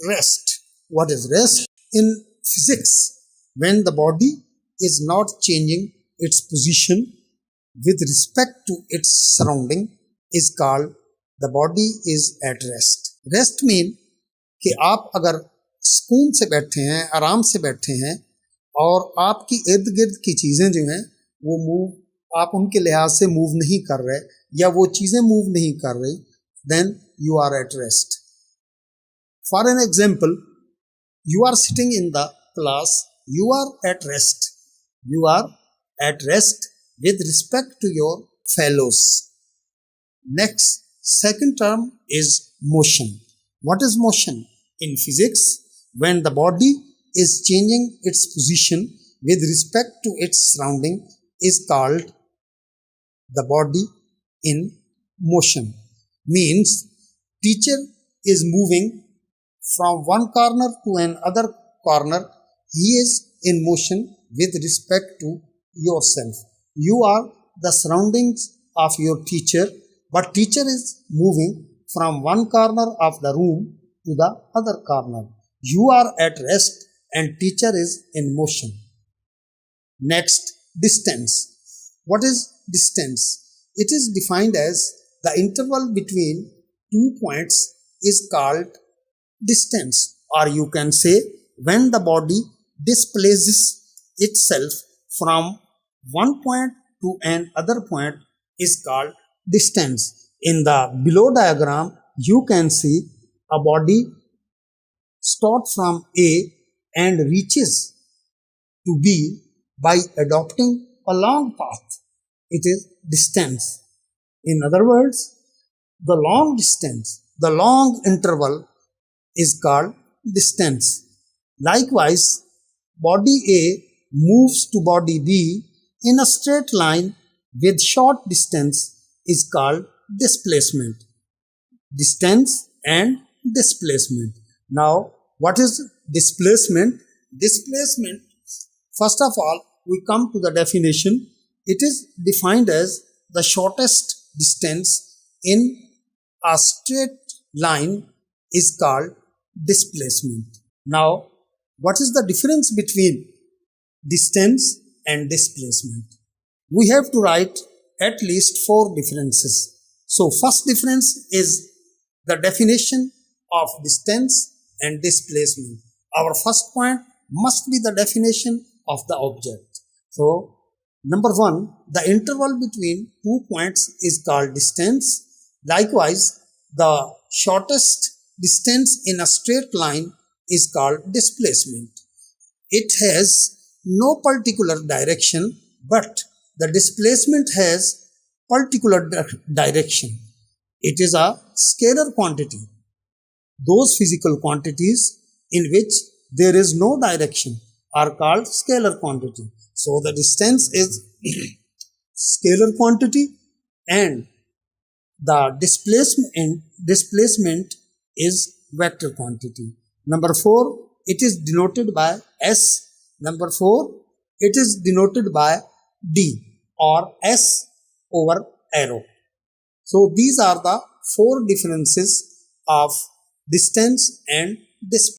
rest. What is rest? In physics, when the body is not changing its position with respect to its surrounding is called the body is at rest. Rest mean कि आप अगर सुकून से बैठे हैं, आराम से बैठे हैं और आपकी इर्द गिर्द की चीज़ें जो हैं वो मूव, आप उनके लिहाज से मूव नहीं कर रहे या वो चीज़ें मूव नहीं कर रही, then you are at rest. For an example, you are sitting in the class, you are at rest. You are at rest with respect to your fellows. Next, second term is motion. What is motion? In physics, when the body is changing its position with respect to its surrounding is called the body in motion. Means teacher is moving from one corner to another corner. He is in motion with respect to yourself. You are the surroundings of your teacher, but teacher is moving from one corner of the room to the other corner. You are at rest and teacher is in motion. Next, distance. What is distance? It is defined as the interval between 2 points is called distance, or you can say when the body displaces itself from one point to another point is called distance. In the below diagram, you can see a body starts from A and reaches to B by adopting a long path. It is distance. In other words, the long distance, the long interval is called distance. Likewise, body A moves to body B in a straight line with short distance is called displacement. Distance and displacement. Now, what is displacement? Displacement, first of all, we come to the definition. It is defined as the shortest distance in a straight line is called displacement. Now, what is the difference between distance and displacement? We have to write at least 4 differences. So, first difference is the definition of distance and displacement. Our first point must be the definition of the object. So, number 1, the interval between 2 points is called distance. Likewise, the shortest distance in a straight line is called displacement. It has no particular direction, but the displacement has particular direction. It is a scalar quantity. Those physical quantities in which there is no direction are called scalar quantity. So the distance is scalar quantity and the displacement is vector quantity. Number 4, it is denoted by S. Number 4, it is denoted by D or S over arrow. So these are the 4 differences of distance and displacement.